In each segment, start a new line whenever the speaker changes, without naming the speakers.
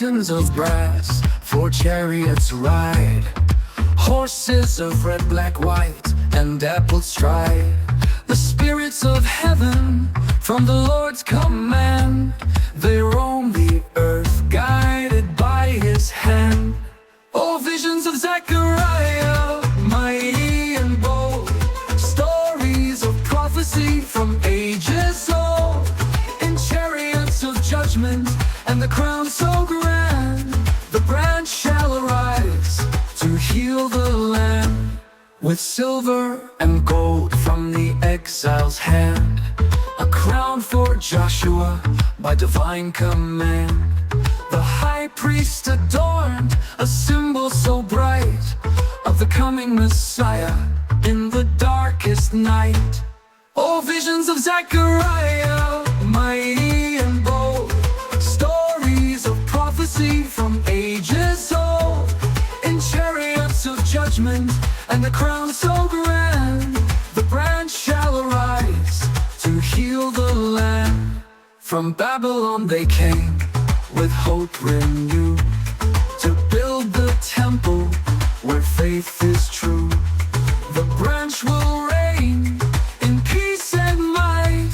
Weapons of brass for chariots ride, horses of red, black, white, and dappled stride. The spirits of heaven from the Lord's command, they roam the earth guided by his hand. Oh, visions of Zechariah, mighty and bold, stories of prophecy from ages old. In chariots of judgment and the crown so grand, the branch shall arise to heal the land. With silver and gold from the exile's hand, a crown for Joshua by divine command. The high priest adorned, a symbol so bright, of the coming Messiah in the darkest night. Oh, visions of Zechariah, mighty and bold, stories of prophecy from ages old. In chariots of judgment and the crown so grand, the branch shall arise to heal the land. From Babylon they came with hope renewed, to build the temple where faith is true. The branch will reign in peace and might,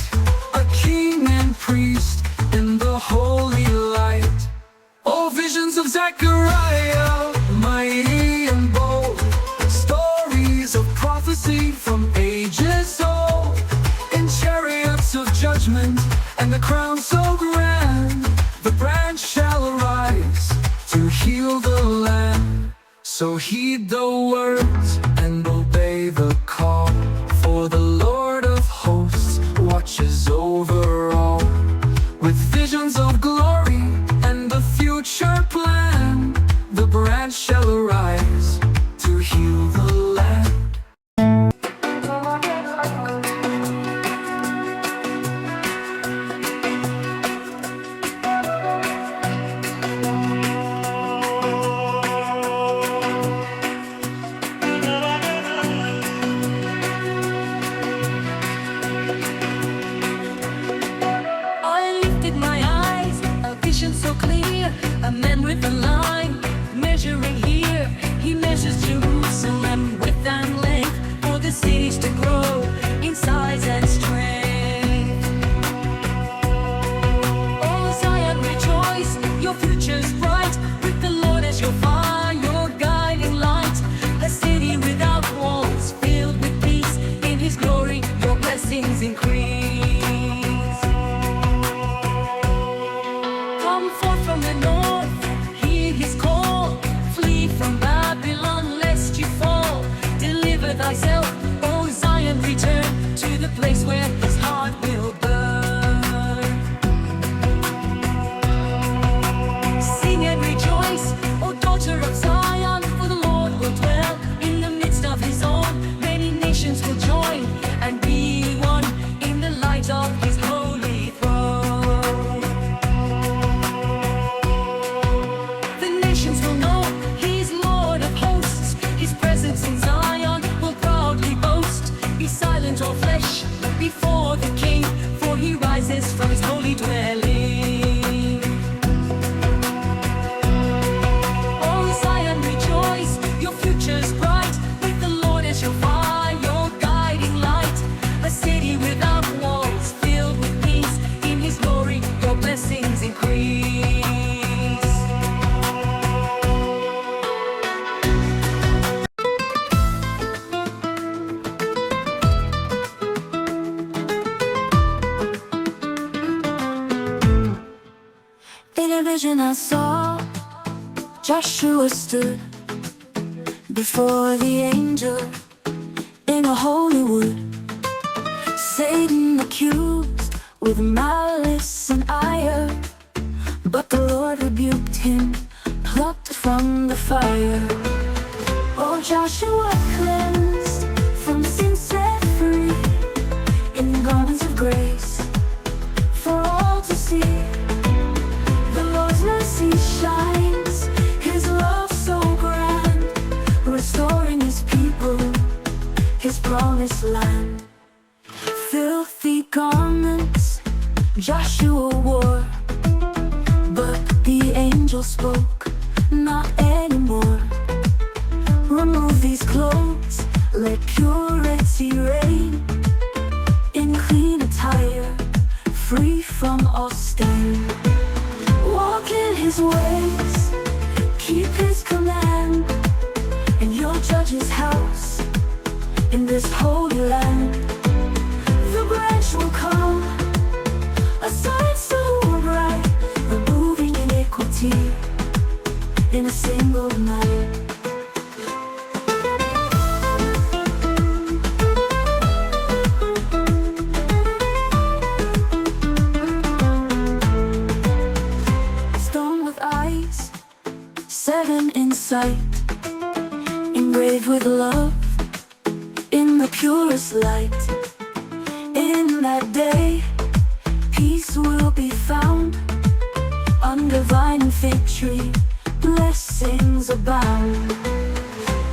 a king and priest in the holy light. Oh, visions of Zechariah, mighty and bold, stories of prophecy from ages old. In chariots of judgment and the crown so grand, the branch shall arise to heal the land. So heed the words and obey the call, for the Lord of hosts watches over all. With visions of glory and the future plan, the branch shall arise to heal the land.
A man with a line, measuring here. He measures Jerusalem width and length, for the cities to grow in size and strength. Oh, Zion, rejoice, your future's bright, with the Lord as your fire, your guiding light. A city without walls, filled with peace. In his glory, your blessings increase. Come forth from the north, his call, flee from Babylon lest you fall. Deliver thyself, O Zion, return to the place where his heart will burn. Sing and rejoice, O daughter of Zion, for the Lord will dwell in the midst of his own. Many nations will join and be one in the light of his holy throne. Will know he's Lord of hosts. His presence in Zion will proudly boast. Be silent, all flesh, before the King, for he rises from his holy dwelling. Oh, Zion, rejoice, your future's bright, with the Lord as your fire, your guiding light. A city without walls, filled with peace. In his glory, your blessings increase.
In a vision I saw, Joshua stood before the angel in a holy wood. Satan accused with malice and ire, but the Lord rebuked him, plucked from the fire. Oh, Joshua cleansed, from sin set free, in garments of grace for all to see. Mercy shines, his love so grand, restoring his people, his promised land. Filthy garments Joshua wore, but the angel angel spoke, not anymore. Remove these clothes, let purity reign. In clean attire, free from all stain. Walk in his ways, keep his command, and you'll judge his house in this holy land. The branch will come, a sign so bright, removing iniquity in a single night. Stone with eyes, 7 in sight, engraved with love in the purest light. In that day, peace will be found under vine and fig tree, blessings abound.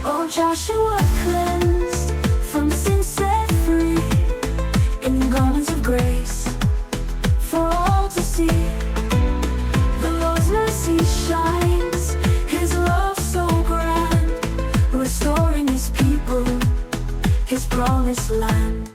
Oh, Joshua cleansed, from sin set free, in garments of grace for all to see. The Lord's mercy shines, his love so grand, restoring his people, his promised land.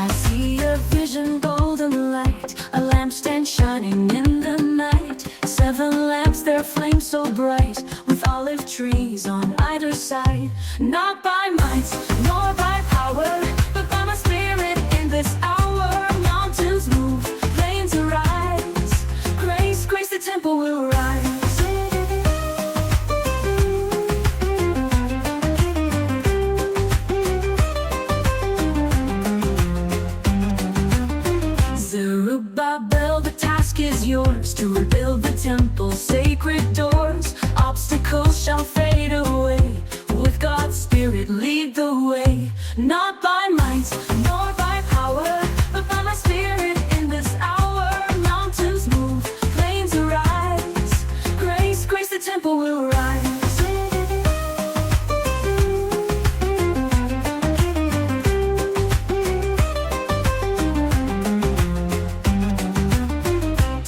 I see a vision, golden light, a lampstand shining in the night. 7 lamps, their flame so bright, with olive trees on either side. Not by might, nor by power, but by my spirit in this hour. Mountains move, plains arise, grace, grace, the temple will rise. Zerubbabel, the task is yours, to rebuild the temple, sacred doors. Obstacles shall fade away, with God's spirit lead the way. Not by might, nor by power, but by my spirit in this hour. Mountains move, plains arise, grace, grace, the temple will rise.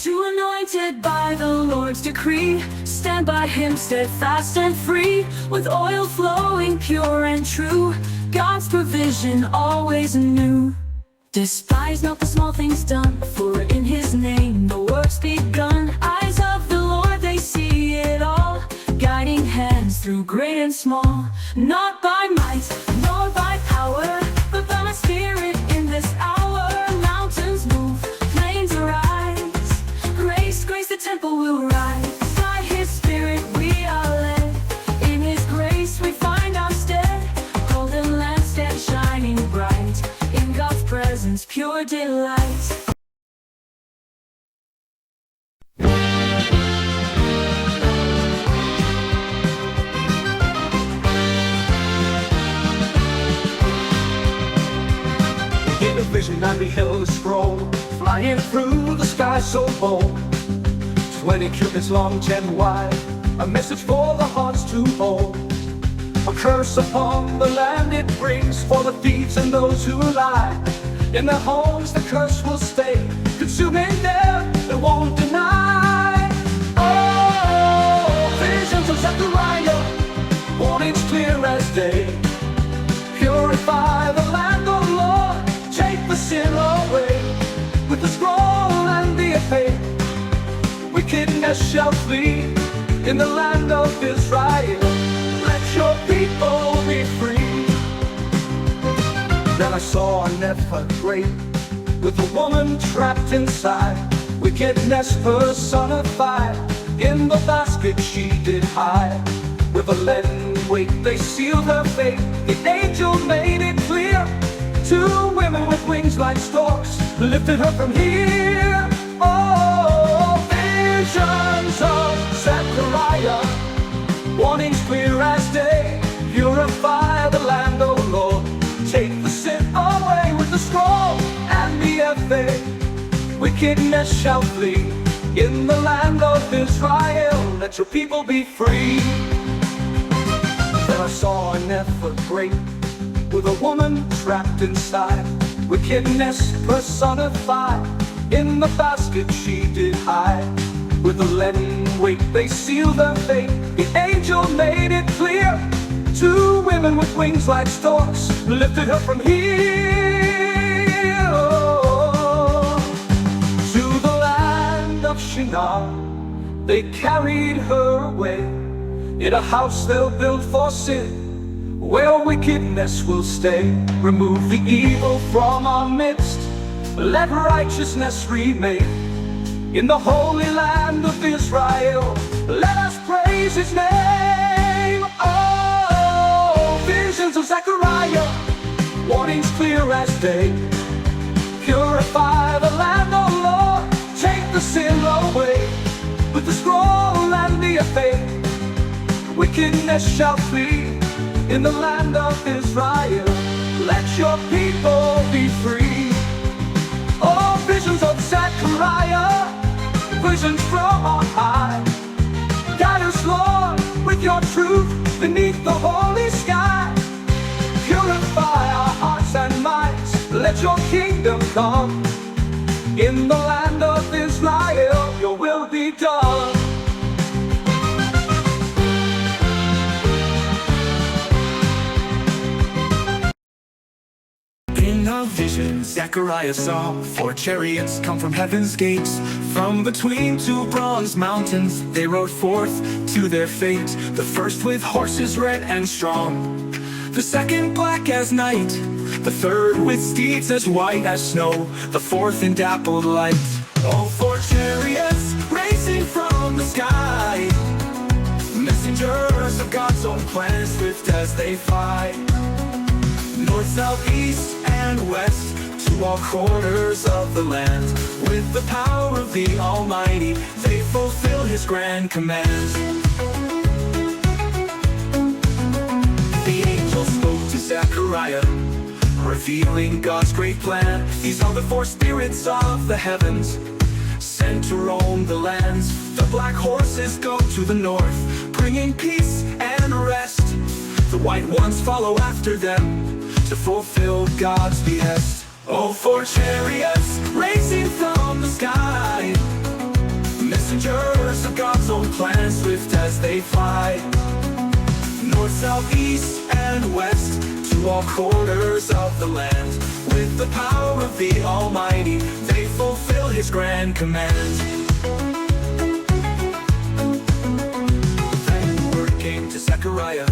Anointed by the Lord's decree, stand by him steadfast and free, with oil flowing pure and true, God's provision always new. Despise not the small things done, for in his name the work's begun. Eyes of the Lord, they see it all, guiding hands through great and small. Not by might, nor by power, but by my spirit in this hour. Mountains move, plains arise, grace, grace, the temple will rise. By his spirit we are led, in his grace we find our stead. Golden lampstand shining bright, in God's presence pure delight.
In a vision I beheld a scroll, flying through the sky so bold. 20 cubits long, 10 wide, a message for the hearts to hold. A curse upon the land it brings, for the thieves and those who lie. In their homes the curse will stay, consuming them they won't deny. Oh, visions of Zechariah, warnings clear as day. Purify the land, oh Lord, take the sin away. With the scroll and the effect, wickedness shall flee. In the land of Israel, let your people be free. Then I saw an ephod great, with a woman trapped inside. Wickedness personified, in the basket she did hide. With a leaden weight they sealed her fate. The angel made it clear, 2 women with wings like storks lifted her from here. Oh, visions of Zechariah, warnings clear as day. Purify the land, oh Lord, take the sin away. With the scroll and the effect, wickedness shall flee. In the land of Israel, let your people be free. Then I saw an ephod great, with a woman trapped inside, wickedness personified. In the basket she did hide, with a leaden weight they sealed her fate. The angel made it clear, two women with wings like storks lifted her from here, to the land of Shinar. They carried her away, in a house they'll build for sin, where wickedness will stay. Remove the evil from our midst, let righteousness remain. In the holy land of Israel, let us praise His name. Oh, visions of Zechariah, warnings clear as day. Purify the land, oh Lord, take the sin away. With the scroll and the faith, wickedness shall flee. In the land of Israel, let your people be free. Oh, visions of Zechariah, visions from on high. Guide us, Lord, with your truth beneath the holy sky. Purify our hearts and minds, let your kingdom come. In the land of Israel, your will be done.
In a vision, Zechariah saw 4 chariots come from heaven's gates. From between 2 bronze mountains, they rode forth to their fate. The first with horses red and strong, the second black as night, the third with steeds as white as snow, the fourth in dappled light. Oh, 4 chariots racing from the sky, messengers of God's own plan, swift as they fly. North, south, east, and west, to all corners of the land. With the power of the Almighty, they fulfill His grand commands. The angel spoke to Zechariah, revealing God's great plan. These are the 4 spirits of the heavens, sent to roam the lands. The black horses go to the north, bringing peace and rest. The white ones follow after them, to fulfill God's behest. Oh, 4 chariots racing from the sky, messengers of God's own plan, swift as they fly. North, south, east, and west, to all corners of the land. With the power of the Almighty, they fulfill His grand command. Then word came to Zechariah,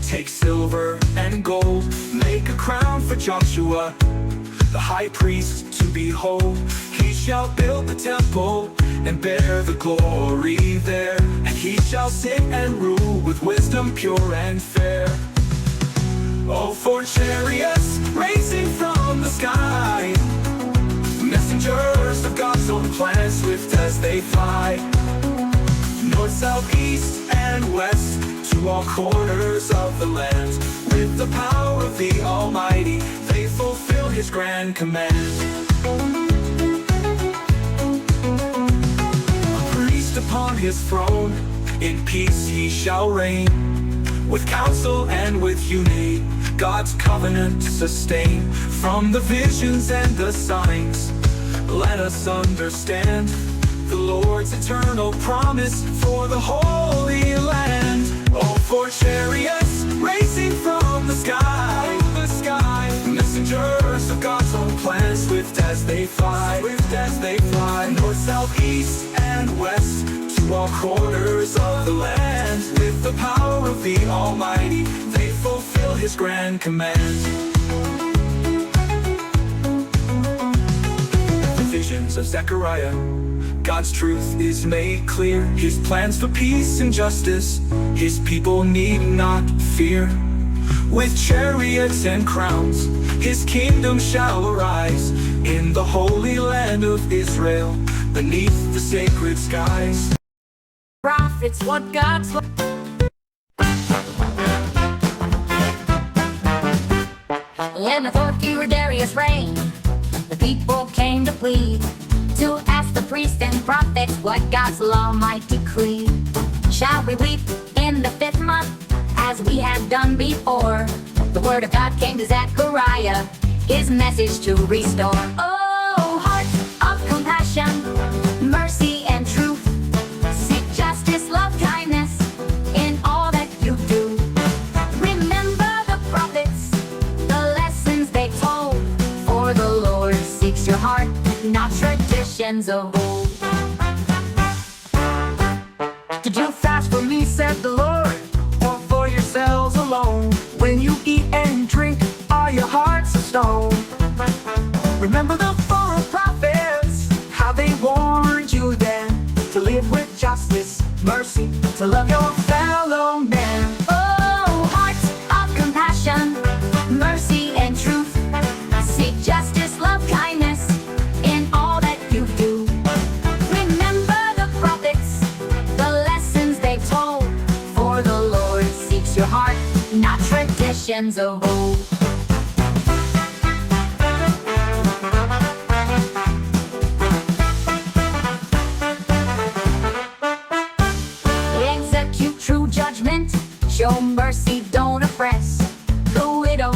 take silver and gold, make a crown for Joshua, the high priest, to behold. He shall build the temple and bear the glory there, and he shall sit and rule with wisdom pure and fair. Oh, 4 chariots racing from the sky, messengers of God's own plan, swift as they fly. North, south, east, and west, to all corners of the land. With the power of the Almighty, they fulfill His grand command. A priest upon His throne, in peace He shall reign. With counsel and with unity, God's covenant to sustain. From the visions and the signs, let us understand the Lord's eternal promise for the Holy Land. Oh, 4 chariots racing from the sky, messengers of God's own plan, swift as they fly, north, south, east, and west, to all corners of the land. With the power of the Almighty, they fulfill His grand command. The visions of Zechariah, God's truth is made clear. His plans for peace and justice, His people need not fear. With chariots and crowns, His kingdom shall arise. In the holy land of Israel, beneath the sacred skies.
Prophets, what God's in the 4th year of Darius' reign, the people came to plead, to ask the priests and prophets what God's law might decree. Shall we weep in the 5th month, as we have done before? The word of God came to Zechariah, his message to restore. Oh, heart of compassion, mercy and truth. Seek justice, love, kindness in all that you do. Remember the prophets, the lessons they told. For the Lord seeks your heart, not traditions of old.
Did you fast for me, said the Lord, or for yourselves alone? When you eat and drink, are your hearts of stone? Remember the four prophets, how they warned you then to live with justice, mercy, to love your fellow man.
Oh, heart of compassion, mercy and truth. Seek justice, love, kindness in all that you do. Remember the prophets, the lessons they told. For the Lord seeks your heart, not traditions of old. Execute true judgment, show mercy, don't oppress the widow,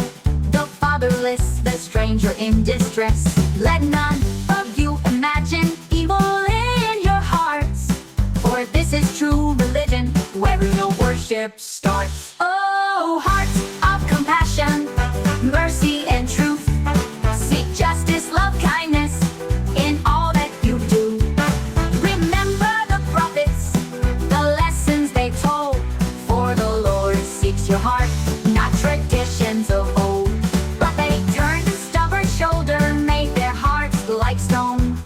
the fatherless, the stranger in distress. Let none of you imagine evil in your hearts, for this is true religion, where real worship starts. Oh, heart of compassion, mercy and truth. Seek justice, love, kindness in all that you do. Remember the prophets, the lessons they told. For the Lord seeks your heart, not traditions of old. But they turned a stubborn shoulder, made their hearts like stone.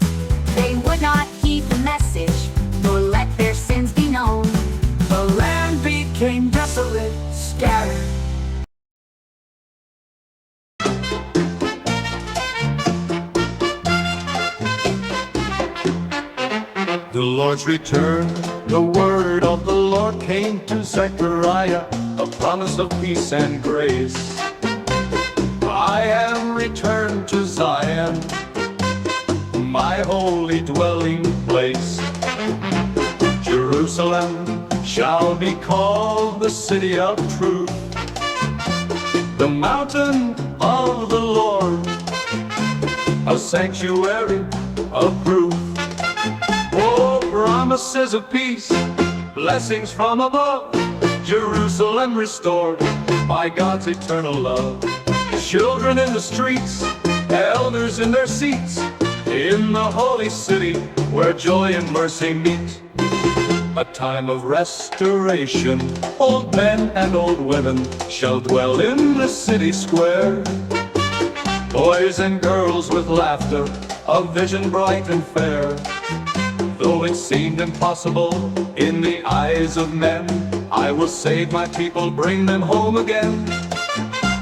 They would not heed the message, nor let their sins be known.
The land became desolate, scattered. The Lord's return, the word of the Lord came to Zechariah, a promise of peace and grace. I am returned to Zion, my holy dwelling place. Jerusalem shall be called the city of truth, the mountain of the Lord, a sanctuary of proof. Oh, promises of peace, blessings from above, Jerusalem restored by God's eternal love. Children in the streets, elders in their seats, in the holy city where joy and mercy meet. A time of restoration, old men and old women shall dwell in the city square. Boys and girls with laughter, a vision bright and fair. Though it seemed impossible in the eyes of men, I will save my people, bring them home again.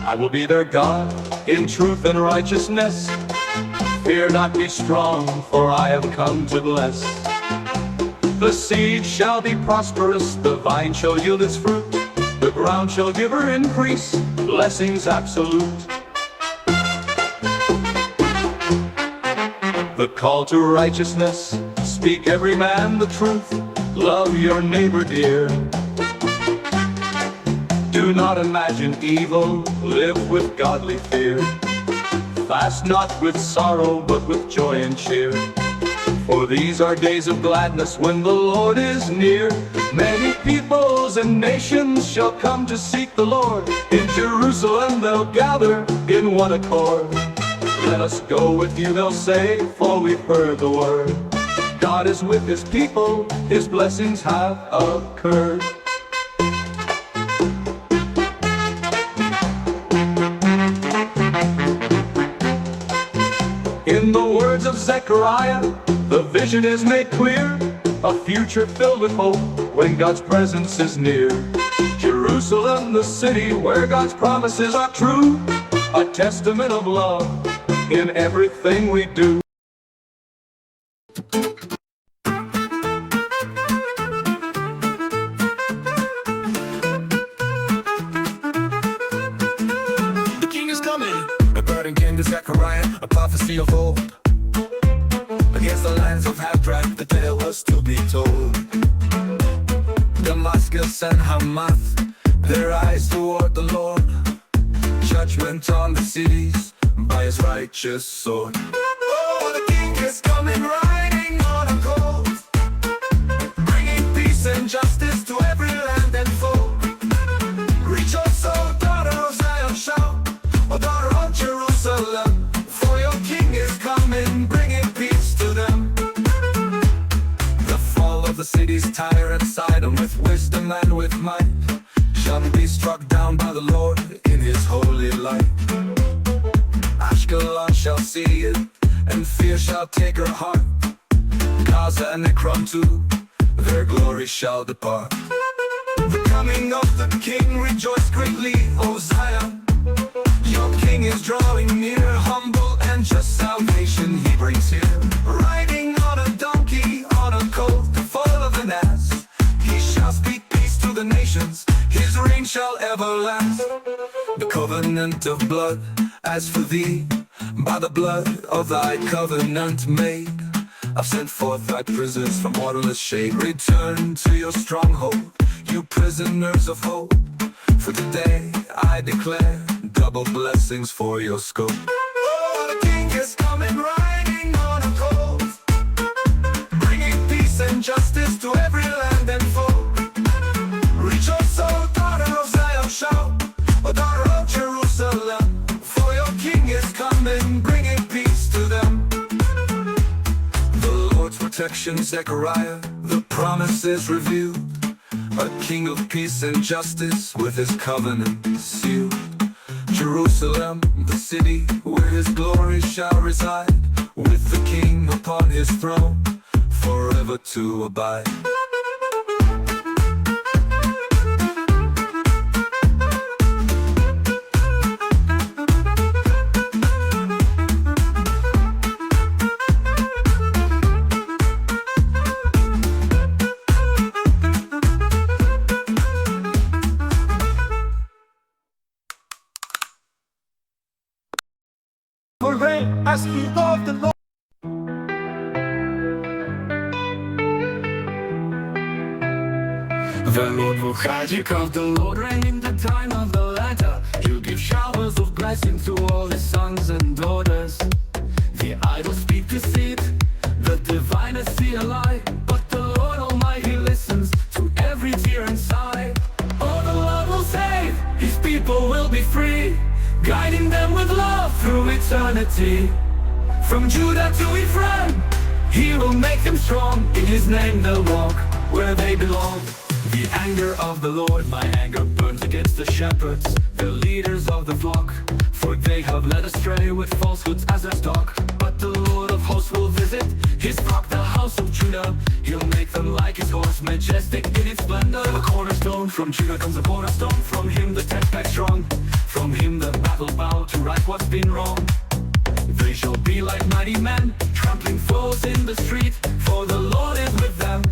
I will be their God in truth and righteousness. Fear not, be strong, for I have come to bless. The seed shall be prosperous, the vine shall yield its fruit, the ground shall give her increase, blessings absolute. The call to righteousness, speak every man the truth, love your neighbor dear. Do not imagine evil, live with godly fear. Fast not with sorrow, but with joy and cheer. For these are days of gladness when the Lord is near. Many peoples and nations shall come to seek the Lord. In Jerusalem they'll gather in one accord. Let us go with you, they'll say, for we've heard the word. God is with his people, his blessings have occurred. In the words of Zechariah, the vision is made clear, a future filled with hope when God's presence is near. Jerusalem, the city where God's promises are true, a testament of love in everything we do.
The king is coming. A burden came to Zechariah, a prophecy of old. Against the lands of half-tribe, the tale was to be told. Damascus and Hamath, their eyes toward the Lord. judgment on the cities by his righteous sword. Oh, the king is coming riding on a colt, bringing peace and justice to every land and folk. Rejoice, O daughter of Zion, shout, O daughter of Jerusalem, for your king is coming, bringing peace to them. The fall of the cities, Tyre and Sidon, with wisdom and with might, shall be struck down by the Lord in his holy light. Ashkelon shall see it, and fear shall take her heart. Gaza and Ekron too, their glory shall depart. The coming of the King, rejoice greatly, O Zion. Your King is drawing near, humble and just salvation he brings here. Riding on a donkey, on a colt, the foal of an ass, he shall speak peace to the nations, his reign shall ever last. The covenant of blood, as for thee, by the blood of thy covenant made, I've sent forth thy prisoners from waterless shade. Return to your stronghold, you prisoners of hope, for today I declare double blessings for your scope. Oh, the king is coming riding on a colt, bringing peace and justice to every land and folk. Rejoice, O daughter of Zion, shout, O daughter of Jerusalem, for your king is coming, bringing peace to them. The Lord's protection, Zechariah, the promise is revealed, a king of peace and justice with his covenant sealed. Jerusalem, the city where his glory shall reside, with the king upon his throne, forever to abide.
For rain as he loved the Lord.
The Lord will hide you, cause the Lord reign in the time of the latter. He'll give showers of blessing to all his sons and daughters. The idols speak deceit, the diviners see a lie, but the Lord Almighty listens to every tear and sigh. Oh, the Lord will save, his people will be free, guiding them with love through eternity. From Judah to Ephraim, he will make them strong. In his name they'll walk where they belong. The anger of the Lord, my anger burns against the shepherds, the leaders of the flock, for they have led astray with falsehoods as their stock. But the Lord of hosts will visit his flock, the house of Judah. He'll make them like his horse, majestic in its splendor. The cornerstone, from Judah comes the cornerstone, from him the tent peg strong, from him the battle bow to right what's been wrong. They shall be like mighty men, trampling foes in the street, for the Lord is with them,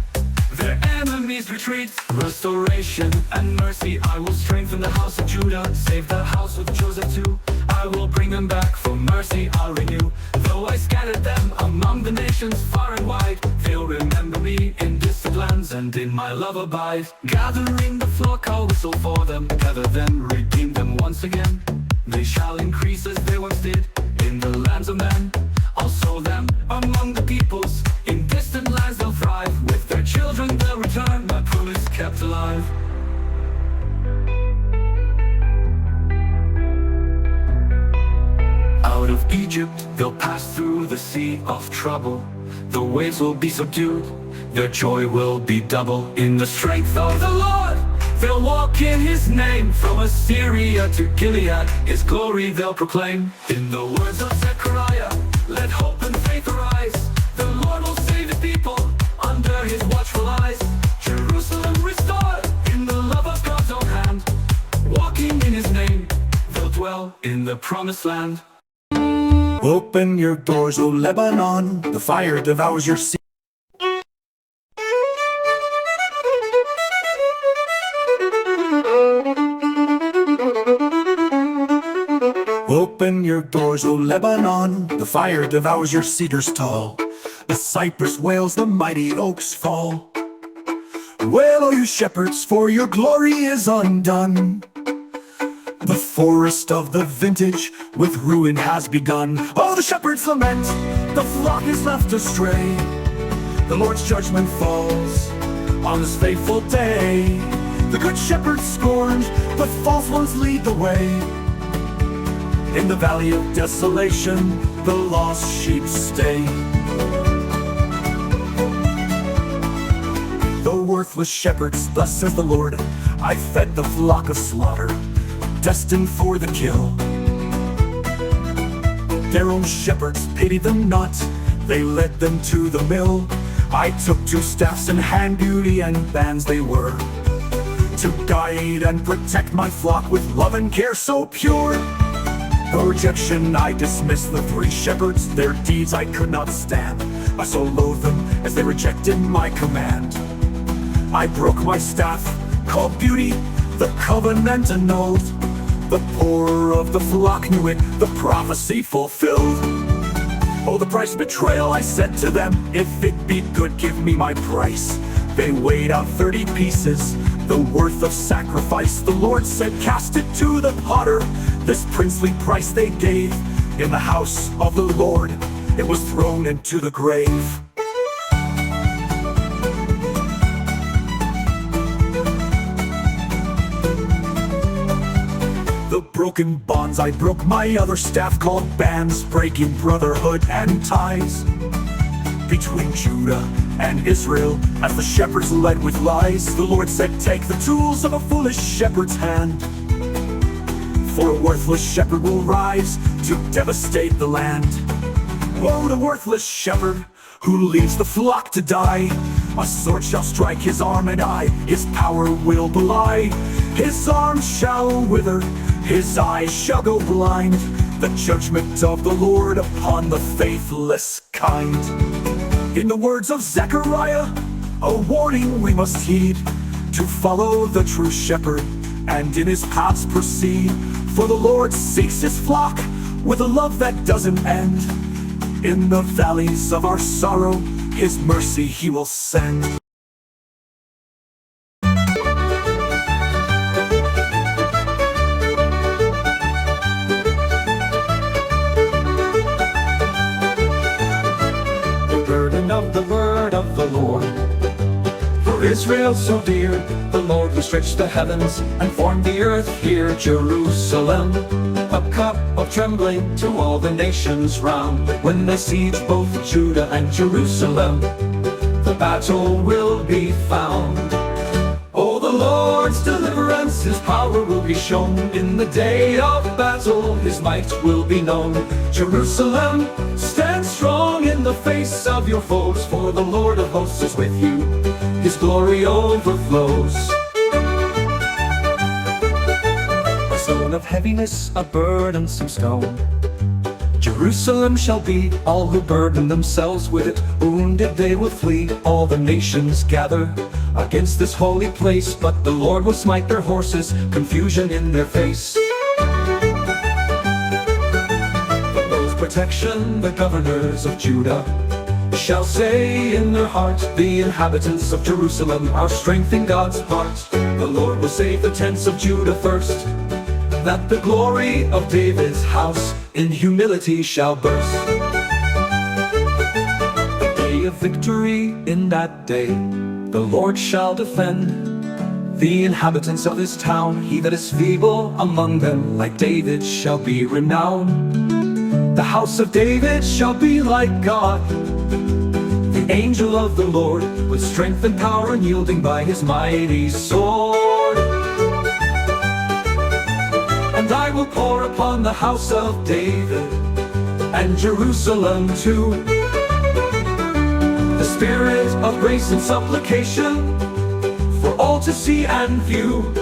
their enemies retreat. Restoration and mercy, I will strengthen the house of Judah, save the house of Joseph too. I will bring them back, for mercy I'll renew. Though I scattered them among the nations far and wide, they'll remember me in distant lands and in my love abide. Gathering the flock, I'll whistle for them, gather them, redeem them once again. They shall increase as they once did in the lands of men. I'll sow them among the peoples, in distant lands they'll thrive. With their children they'll return, my pool is kept alive. Out of Egypt they'll pass through the sea of trouble. The waves will be subdued, their joy will be double. In the strength of the Lord they'll walk in his name, from Assyria to Gilead his glory they'll proclaim. In the words of Zechariah, let hope and faith arise. The Lord will save his people under his watchful eyes. Jerusalem restored in the love of God's own hand, walking in his name they'll dwell in the promised land.
Open your doors, O Lebanon, the fire devours your sea. Open your doors, O Lebanon, the fire devours your cedars tall. The cypress wails, the mighty oaks fall. Wail, O you shepherds, for your glory is undone.
The forest of the vintage with ruin has begun. Oh, the shepherds lament, the flock is left astray. The Lord's judgment falls on this fateful day. The good shepherd scorned, but false ones lead the way. In the valley of desolation, the lost sheep stay. The worthless shepherds, thus says the Lord, I fed the flock of slaughter, destined for the kill. Their own shepherds pitied them not, they led them to the mill. I took 2 staffs in hand, beauty and bands they were, to guide and protect my flock with love and care so pure. For rejection I dismissed the 3 shepherds, their deeds I could not stand. I so loathed them as they rejected my command. I broke my staff, called beauty, the covenant annulled. The poor of the flock knew it, the prophecy fulfilled. Oh, the price betrayal, I said to them, if it be good, give me my price. They weighed out 30 pieces, the worth of sacrifice. The Lord said, cast it to the potter. This princely price they gave in the house of the Lord. It was thrown into the grave. The broken bonds I broke, my other staff called bands, breaking brotherhood and ties between Judah and Israel, as the shepherds led with lies. The Lord said, take the tools of a foolish shepherd's hand, for a worthless shepherd will rise to devastate the land. Woe to worthless shepherd who leaves the flock to die. A sword shall strike his arm and eye, his power will belie. His arm shall wither, his eyes shall go blind. The judgment of the Lord upon the faithless kind. In the words of Zechariah, a warning we must heed, to follow the true shepherd and in his paths proceed. For the Lord seeks his flock with a love that doesn't end. In the valleys of our sorrow, his mercy he will send.
The burden of the word of the Lord, for Israel so dear, the Lord who stretched the heavens and formed the earth here, Jerusalem, a cup of trembling to all the nations round. When they siege both Judah and Jerusalem, the battle will be found. Oh, the Lord's deliverance, his power will be shown. In the day of battle, his might will be known. Jerusalem, stand strong in the face of your foes, for the Lord of hosts is with you, his glory overflows. A stone of heaviness, a burdensome stone, Jerusalem shall be. All who burden themselves with it, wounded they will flee. All the nations gather against this holy place, but the Lord will smite their horses, confusion in their face. But those protection, the governors of Judah, shall say in their heart, the inhabitants of Jerusalem are strength in God's part. The Lord will save the tents of Judah first, that the glory of David's house in humility shall burst. The day of victory, in that day, the Lord shall defend the inhabitants of his town. He that is feeble among them, like David, shall be renowned. The house of David shall be like God, the angel of the Lord, with strength and power, unyielding by his mighty sword. And I will pour upon the house of David and Jerusalem too the spirit of grace and supplication, for all to see and view.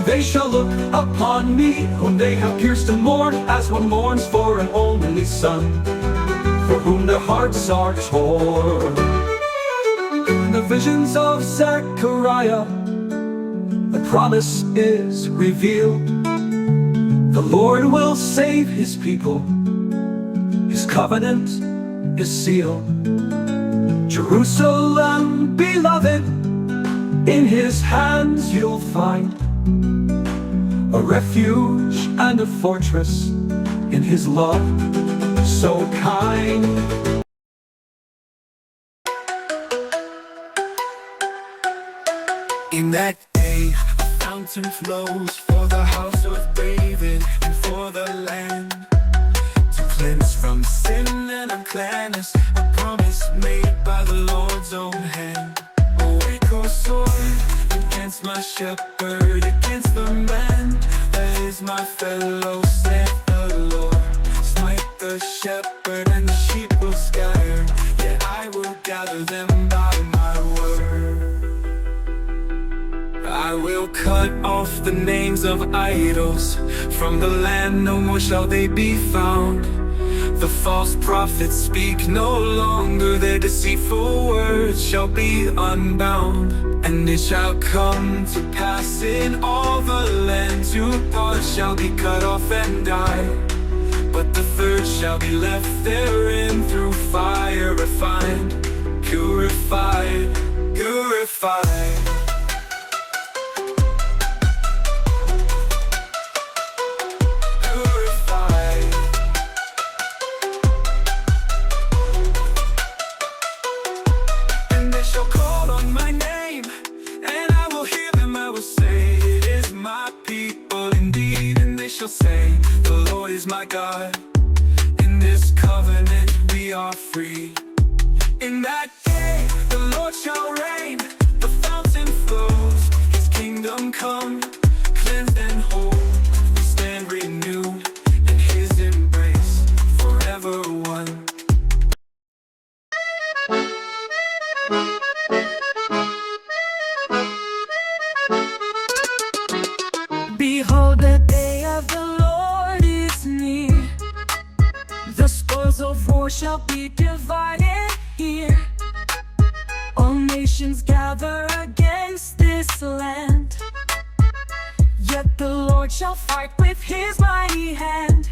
They shall look upon me, whom they have pierced, and mourn as one mourns for an only son, for whom their hearts are torn. In the visions of Zechariah, the promise is revealed. The Lord will save his people, his covenant is sealed. Jerusalem, beloved, in his hands you'll find a refuge and a fortress in his love, so kind.
In that day, a fountain flows for the house of David and for the land, to cleanse from sin and uncleanness, a promise made by the Lord's own hand. Awake, O sword, against my shepherd, against the man that is my fellow, saith the Lord. Smite the shepherd and the sheep will scatter, yet I will gather them by my word. I will cut off the names of idols from the land, no more shall they be found. The false prophets speak no longer, their deceitful words shall be unbound. And it shall come to pass in all the land, 2 parts shall be cut off and die, but the third shall be left therein, through fire refined, purified, purified. Say, the Lord is my God, in this covenant we are free. In that day the Lord shall reign, the fountain flows, his kingdom come, cleansed and whole, we stand renewed in his embrace, forever one.
Behold, the day of the Lord is near. The spoils of war shall be divided here. All nations gather against this land, yet the Lord shall fight with his mighty hand.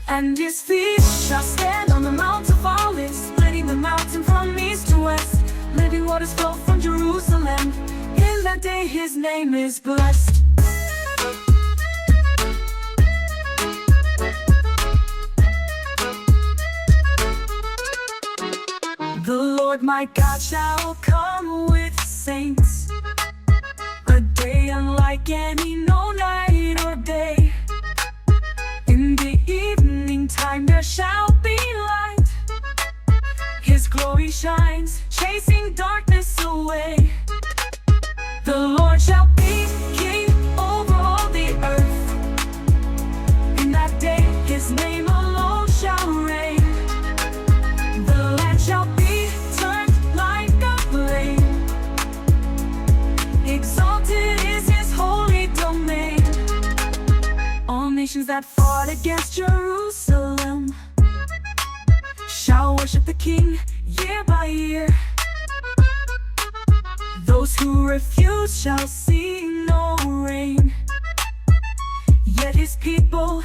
And his feet shall stand on the Mount of Olives, splitting the mountain from east to west. Living waters flow from Jerusalem. In that day his name is blessed. The Lord my God shall come with saints, a day unlike any, no night or day. In the evening time there shall be light, his glory shines, chasing darkness away. The Lord shall be king over all the earth. In that day his name alone shall reign. The land shall be turned like a flame, exalted is his holy domain. All nations that fought against Jerusalem shall worship the King year by year. Those who refuse shall see no rain, yet his people